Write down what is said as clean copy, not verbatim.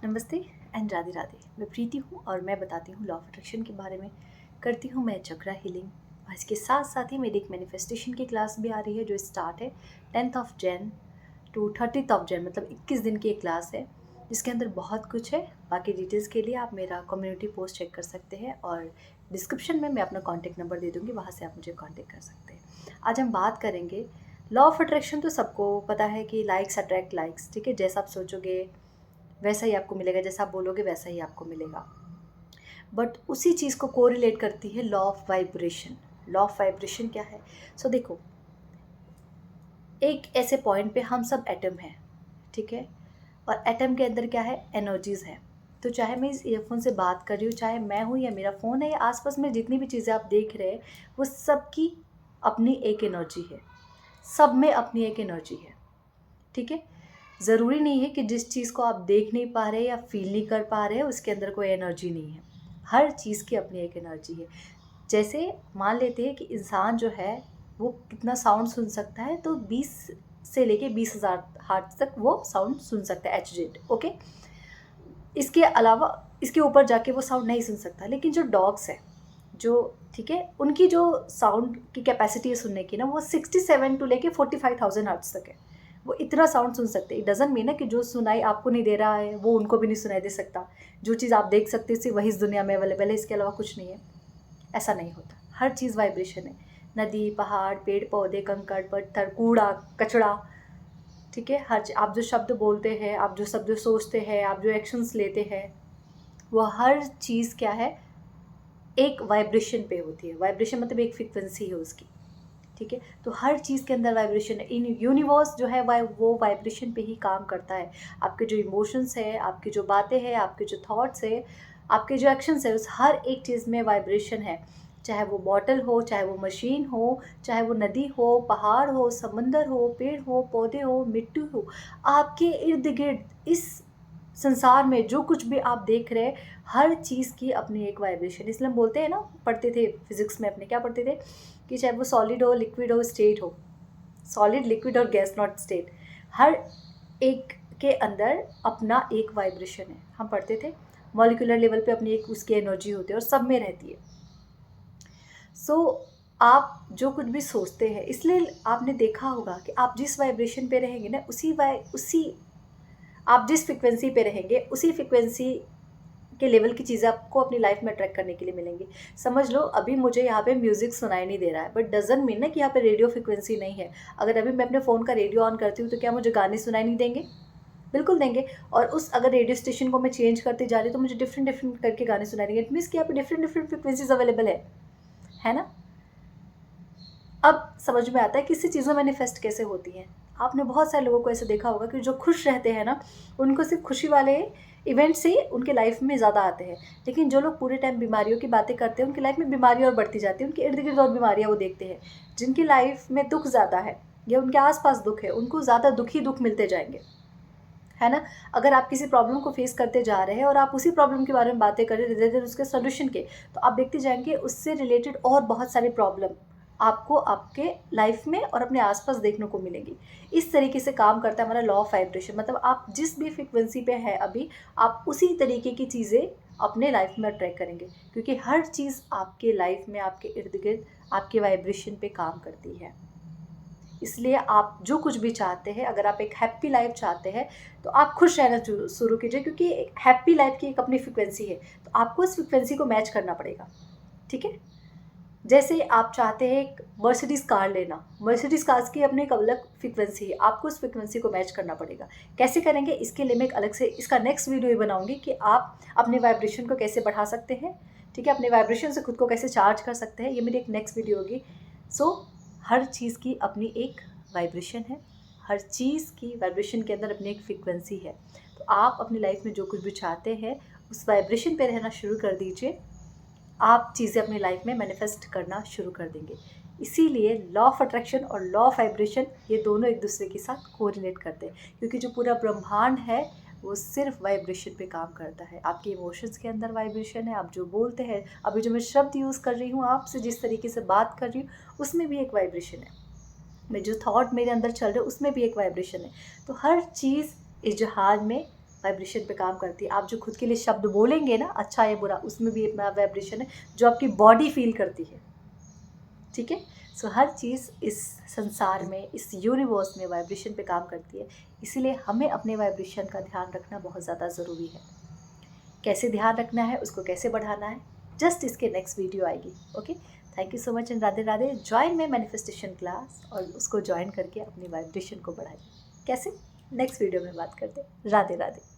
नमस्ते एंड राधे राधे। मैं प्रीति हूँ और मैं बताती हूँ लॉ ऑफ अट्रैक्शन के बारे में। करती हूँ मैं चक्रा हीलिंग और इसके साथ साथ ही मेरी एक मैनिफेस्टेशन की क्लास भी आ रही है जो स्टार्ट है 10th of Jan to 30th of Jan, मतलब 21 दिन की एक क्लास है जिसके अंदर बहुत कुछ है। बाकी डिटेल्स के लिए आप मेरा कम्युनिटी पोस्ट चेक कर सकते हैं और डिस्क्रिप्शन में मैं अपना कॉन्टैक्ट नंबर दे दूँगी, वहाँ से आप मुझे कॉन्टैक्ट कर सकते हैं। आज हम बात करेंगे लॉ ऑफ अट्रैक्शन। तो सबको पता है कि लाइक्स अट्रैक्ट लाइक्स, ठीक है। जैसा आप सोचोगे वैसा ही आपको मिलेगा, जैसा आप बोलोगे वैसा ही आपको मिलेगा। बट उसी चीज़ को कोरिलेट करती है law of vibration. Law of vibration क्या है? सो देखो, एक ऐसे पॉइंट पे हम सब एटम हैं, ठीक है। और एटम के अंदर क्या है? एनर्जीज़ है। तो चाहे मैं इस ईयरफोन से बात कर रही हूँ, चाहे मैं हूँ या मेरा फ़ोन है या आसपास में जितनी भी चीज़ें आप देख रहे हैं, वो सब की अपनी एक एनर्जी है। सब में अपनी एक एनर्जी है, ठीक है। ज़रूरी नहीं है कि जिस चीज़ को आप देख नहीं पा रहे या फील नहीं कर पा रहे उसके अंदर कोई एनर्जी नहीं है। हर चीज़ की अपनी एक एनर्जी है। जैसे मान लेते हैं कि इंसान जो है वो कितना साउंड सुन सकता है, तो 20 से लेके 20,000 हर्ट्ज़ तक वो साउंड सुन सकता है, एचजेड, ओके। इसके अलावा इसके ऊपर जाके वो साउंड नहीं सुन सकता। लेकिन जो डॉग्स है, जो, ठीक है, उनकी जो साउंड की कैपेसिटी है सुनने की ना, वो 67 टू लेके 45,000 हर्ट्ज़ तक है। वो इतना साउंड सुन सकते हैं। इट डज़न्ट मीन ना कि जो सुनाई आपको नहीं दे रहा है वो उनको भी नहीं सुनाई दे सकता। जो चीज़ आप देख सकते हो सिर्फ वही इस दुनिया में अवेलेबल है, इसके अलावा कुछ नहीं है। ऐसा नहीं होता। हर चीज़ वाइब्रेशन है। नदी, पहाड़, पेड़ पौधे, कंकड़, पत्थर, कूड़ा कचरा, ठीक है। आप जो शब्द बोलते हैं, आप जो शब्द सोचते हैं, आप जो एक्शंस लेते हैं, वो हर चीज़ क्या है? एक वाइब्रेशन पे होती है। वाइब्रेशन मतलब एक फ्रीक्वेंसी है उसकी, ठीक है। तो हर चीज़ के अंदर वाइब्रेशन है। इन यूनिवर्स जो है वो वाइब्रेशन पे ही काम करता है। आपके जो इमोशंस है, आपकी जो बातें हैं, आपके जो थॉट्स है, आपके जो एक्शंस है, उस हर एक चीज़ में वाइब्रेशन है। चाहे वो बॉटल हो, चाहे वो मशीन हो, चाहे वो नदी हो, पहाड़ हो, समंदर हो, पेड़ हो, पौधे हो, मिट्टी हो, आपके इर्द गिर्द इस संसार में जो कुछ भी आप देख रहे हैं, हर चीज़ की अपनी एक वाइब्रेशन। इसलिए हम बोलते हैं ना, पढ़ते थे फिजिक्स में अपने, क्या पढ़ते थे कि चाहे वो सॉलिड हो, लिक्विड हो, स्टेट हो, सॉलिड, लिक्विड और गैस, नॉट स्टेट, हर एक के अंदर अपना एक वाइब्रेशन है। हम पढ़ते थे मॉलिक्यूलर लेवल पे अपनी एक उसकी एनर्जी होती है और सब में रहती है। सो आप जो कुछ भी सोचते हैं, इसलिए आपने देखा होगा कि आप जिस वाइब्रेशन पे रहेंगे ना, उसी आप जिस फ्रिक्वेंसी पे रहेंगे उसी फ्रिक्वेंसी के लेवल की चीज़ें आपको अपनी लाइफ में अट्रैक्ट करने के लिए मिलेंगी। समझ लो अभी मुझे यहाँ पे म्यूज़िक सुनाई नहीं दे रहा है, बट डज़न्ट मीन ना कि यहाँ पे रेडियो फ्रिक्वेंसी नहीं है। अगर अभी मैं अपने फ़ोन का रेडियो ऑन करती हूँ तो क्या मुझे गाने सुनाई नहीं देंगे? बिल्कुल देंगे। और उस अगर रेडियो स्टेशन को मैं चेंज करती जा रही हूँ तो मुझे डिफरेंट डिफरेंट करके गाने सुनाई देंगे। इट मीन्स कि यहाँ पे डिफरेंट डिफरेंट फ्रिक्वेंसीज अवेलेबल है ना। अब समझ में आता है कि इससे चीज़ें मैनिफेस्ट कैसे होती हैं। आपने बहुत सारे लोगों को ऐसे देखा होगा कि जो खुश रहते हैं ना, उनको सिर्फ खुशी वाले इवेंट्स ही उनके लाइफ में ज़्यादा आते हैं। लेकिन जो लोग पूरे टाइम बीमारियों की बातें करते हैं, उनकी लाइफ में बीमारियाँ और बढ़ती जाती हैं, उनके इर्द गिर्द और बीमारियाँ वो देखते हैं। जिनकी लाइफ में दुख ज़्यादा है या उनके आसपास दुख है, उनको ज़्यादा दुख मिलते जाएंगे, है ना। अगर आप किसी प्रॉब्लम को फेस करते जा रहे हैं और आप उसी प्रॉब्लम के बारे में बातें कर रहे हैं रिलेटेड उसके सोल्यूशन के, तो आप देखते जाएंगे उससे रिलेटेड और बहुत सारे प्रॉब्लम आपको आपके लाइफ में और अपने आसपास देखने को मिलेंगी। इस तरीके से काम करता है हमारा लॉ ऑफ वाइब्रेशन। मतलब आप जिस भी फ्रिक्वेंसी पे है अभी, आप उसी तरीके की चीज़ें अपने लाइफ में अट्रैक्ट करेंगे, क्योंकि हर चीज़ आपके लाइफ में, आपके इर्द गिर्द, आपके वाइब्रेशन पे काम करती है। इसलिए आप जो कुछ भी चाहते हैं, अगर आप एक हैप्पी लाइफ चाहते हैं तो आप खुश रहना शुरू कीजिए, क्योंकि एक हैप्पी लाइफ की एक अपनी फ्रिक्वेंसी है। तो आपको इस फ्रिक्वेंसी को मैच करना पड़ेगा, ठीक है। जैसे आप चाहते हैं एक मर्सिडीज़ कार लेना, मर्सिडीज़ कार्स की अपनी एक अलग फ्रिक्वेंसी है, आपको उस फ्रिक्वेंसी को मैच करना पड़ेगा। कैसे करेंगे इसके लिए मैं एक अलग से इसका नेक्स्ट वीडियो ही बनाऊंगी कि आप अपने वाइब्रेशन को कैसे बढ़ा सकते हैं, ठीक है। अपने वाइब्रेशन से खुद को कैसे चार्ज कर सकते हैं, ये मेरी एक नेक्स्ट वीडियो होगी। सो हर चीज़ की अपनी एक वाइब्रेशन है, हर चीज़ की वाइब्रेशन के अंदर अपनी एक फ्रिक्वेंसी है। तो आप अपनी लाइफ में जो कुछ भी चाहते हैं उस वाइब्रेशन पे रहना शुरू कर दीजिए, आप चीज़ें अपनी लाइफ में मैनिफेस्ट करना शुरू कर देंगे। इसीलिए लॉ ऑफ अट्रैक्शन और लॉ ऑफ वाइब्रेशन ये दोनों एक दूसरे के साथ कोरिलेट करते हैं, क्योंकि जो पूरा ब्रह्मांड है वो सिर्फ वाइब्रेशन पे काम करता है। आपके इमोशंस के अंदर वाइब्रेशन है, आप जो बोलते हैं, अभी जो मैं शब्द यूज़ कर रही हूँ, आपसे जिस तरीके से बात कर रही हूँ, उसमें भी एक वाइब्रेशन है। मैं जो थॉट मेरे अंदर चल रहे उसमें भी एक वाइब्रेशन है। तो हर चीज़ इस जहाज में वाइब्रेशन पे काम करती है। आप जो खुद के लिए शब्द बोलेंगे ना, अच्छा या बुरा, उसमें भी एक वाइब्रेशन है जो आपकी बॉडी फील करती है। ठीक है, सो हर चीज़ इस संसार में, इस यूनिवर्स में वाइब्रेशन पे काम करती है। इसीलिए हमें अपने वाइब्रेशन का ध्यान रखना बहुत ज़्यादा ज़रूरी है। कैसे ध्यान रखना है, उसको कैसे बढ़ाना है, जस्ट इसके नेक्स्ट वीडियो आएगी। Okay, thank you so much and Radhe Radhe. Join में मैनिफेस्टेशन क्लास और उसको ज्वाइन करके अपनी वाइब्रेशन को बढ़ाइए। कैसे, नेक्स्ट वीडियो में बात करते हैं। राधे राधे।